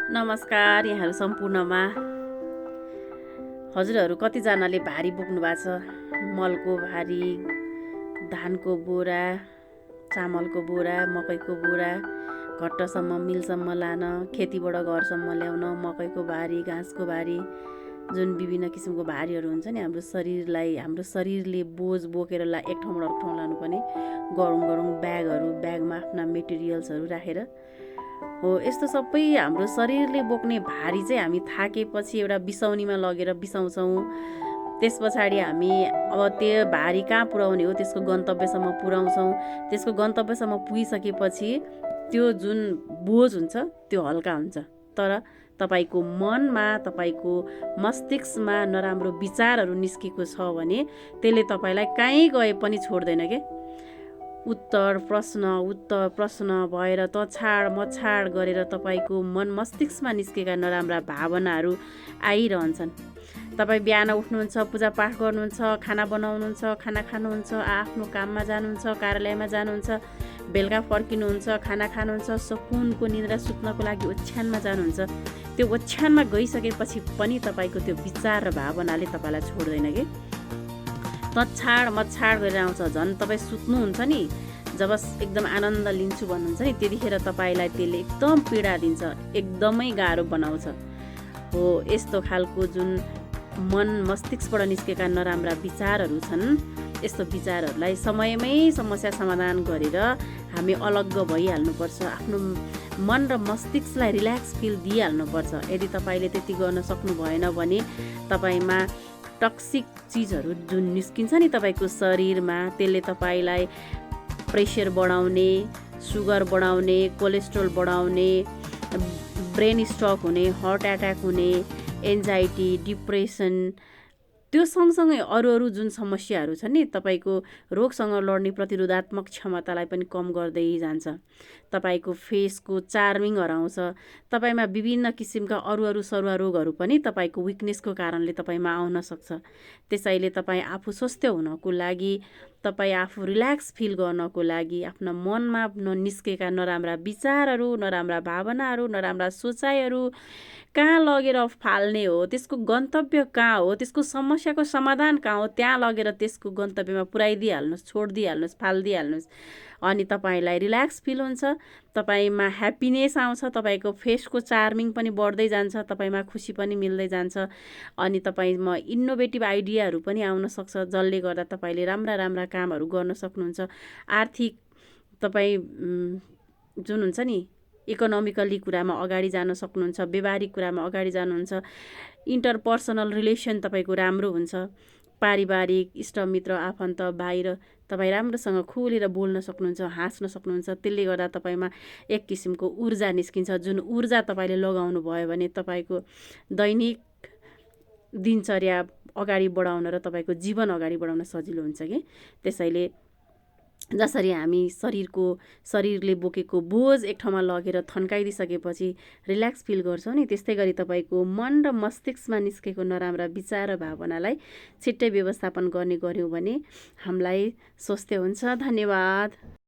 नमस्कार यहाँहरू सम्पूर्णमा। हजुरहरू कतिजनाले भारी बोक्नु भएको छ, मलको भारी, धानको बोरा, चामलको बोरा, मकैको बोरा, घट्टसम्म मिलसम्म लान, खेतीबाट घरसम्म ल्याउन, मकैको भारी, घाँसको भारी, जुन विभिन्न किसिमको भारीहरू हुन्छ नि हाम्रो शरीरले बोझ बोकेर एक ठाउँबाट अर्को ठाउँ लानुपर्ने गरौँ ब्यागमा आफ्ना मेटेरियल्सहरू राखेर हो। यस्तो सबै हाम्रो शरीरले बोक्ने भारी चाहिँ हामी थाकेपछि एउटा बिसाउनीमा लगेर बिसाउँछौँ। त्यस पछाडि हामी अब त्यो भारी कहाँ पुर्याउने हो, त्यसको गन्तव्यसम्म पुर्याउँछौँ। त्यसको गन्तव्यसम्म पुगिसकेपछि त्यो जुन बोझ हुन्छ त्यो हल्का हुन्छ। तर तपाईँको मनमा, तपाईँको मस्तिष्कमा नराम्रो विचारहरू निस्केको छ भने त्यसले तपाईँलाई कहीँ गए पनि छोड्दैन के। उत्तर प्रश्न भएर तछाड मछाड गरेर तपाईँको मन मस्तिष्कमा निस्केका नराम्रा भावनाहरू आइरहन्छन्। तपाईँ बिहान उठ्नुहुन्छ, पूजापाठ गर्नुहुन्छ, खाना बनाउनुहुन्छ, खाना खानुहुन्छ, आफ्नो काममा जानुहुन्छ, कार्यालयमा जानुहुन्छ, बेलुका फर्किनुहुन्छ, खाना खानुहुन्छ, सुकुनको निद्रा सुत्नको लागि ओछ्यानमा जानुहुन्छ। त्यो ओछ्यानमा गइसकेपछि पनि तपाईँको त्यो विचार र भावनाले तपाईँलाई छोड्दैन कि। तछाड मछाड गरेर आउँछ। झन् तपाईँ सुत्नुहुन्छ नि, जब एकदम आनन्द लिन्छु भन्नुहुन्छ नि, त्यतिखेर तपाईँलाई त्यसले एकदम पीडा दिन्छ, एकदमै गाह्रो बनाउँछ हो। यस्तो खालको जुन मन मस्तिष्कबाट निस्केका नराम्रा विचारहरू छन्, यस्तो विचारहरूलाई समयमै समस्या समाधान गरेर हामी अलग्ग भइहाल्नुपर्छ। आफ्नो मन र मस्तिष्कलाई रिल्याक्स फिल दिइहाल्नुपर्छ। यदि तपाईँले त्यति गर्न सक्नु भएन भने तपाईँमा टक्सिक चिजहरू जुन निस्किन्छ नि तपाईँको शरीरमा, त्यसले तपाईँलाई प्रेसर बढाउने, सुगर बढाउने, कोलेस्ट्रोल बढाउने, ब्रेन स्ट्रोक हुने, हार्ट एट्याक हुने, एन्जाइटी, डिप्रेसन, त्यो सँगसँगै अरू जुन समस्याहरू छन् नि, तपाईँको रोगसँग लड्ने प्रतिरोधात्मक क्षमतालाई पनि कम गर्दै जान्छ। तपाईँको फेसको चार्मिङ हराउँछ। तपाईँमा विभिन्न किसिमका अरू सरुवा रोगहरू पनि तपाईँको विकनेसको कारणले तपाईँमा आउन सक्छ। त्यसैले तपाईँ आफू स्वस्थ हुनको लागि, तपाईँ आफू रिल्याक्स फिल गर्नको लागि आफ्ना मनमा निस्केका नराम्रा विचारहरू, नराम्रा भावनाहरू, नराम्रा सोचाइहरू कहाँ लगेर फाल्ने हो, त्यसको गन्तव्य कहाँ हो, त्यसको समस्याको समाधान कहाँ हो, त्यहाँ लगेर त्यसको गन्तव्यमा पुर्याइदिइहाल्नुहोस्, छोडिदिइहाल्नुहोस्, फालिदिइहाल्नुहोस्। अनि तपाईँलाई रिल्याक्स फिल हुन्छ, तपाईँमा ह्याप्पिनेस आउँछ, तपाईँको फेसको चार्मिङ पनि बढ्दै जान्छ, तपाईँमा खुसी पनि मिल्दै जान्छ। अनि तपाईँमा इनोभेटिभ आइडियाहरू पनि आउन सक्छ, जसले गर्दा तपाईँले राम्रा कामहरू गर्न सक्नुहुन्छ। आर्थिक तपाईँ जुन हुन्छ नि, इकोनोमिकली कुरामा अगाडि जान सक्नुहुन्छ, व्यवहारिक कुरामा अगाडि जानुहुन्छ, इन्टरपर्सनल रिलेसन तपाईँको राम्रो हुन्छ, पारिवारिक इष्टमित्र आफन्त बाहिर तपाईँ राम्रोसँग खुलेर बोल्न सक्नुहुन्छ, हाँस्न सक्नुहुन्छ। त्यसले गर्दा तपाईँमा एक किसिमको ऊर्जा निस्किन्छ, जुन ऊर्जा तपाईँले लगाउनु भयो भने तपाईँको दैनिक दिनचर्या अगाडि बढाउन र तपाईँको जीवन अगाडि बढाउन सजिलो हुन्छ कि। त्यसैले जसरी हामी शरीरले बोकेको बोझ एक ठाउँमा लगेर थन्काइदिइसकेपछि रिल्याक्स फिल गर्छौँ नि, त्यस्तै गरी तपाईँको मन र मस्तिष्कमा निस्केको नराम्रा विचार र भावनालाई छिट्टै व्यवस्थापन गर्ने गऱ्यौँ भने हामीलाई स्वस्थ हुन्छ। धन्यवाद।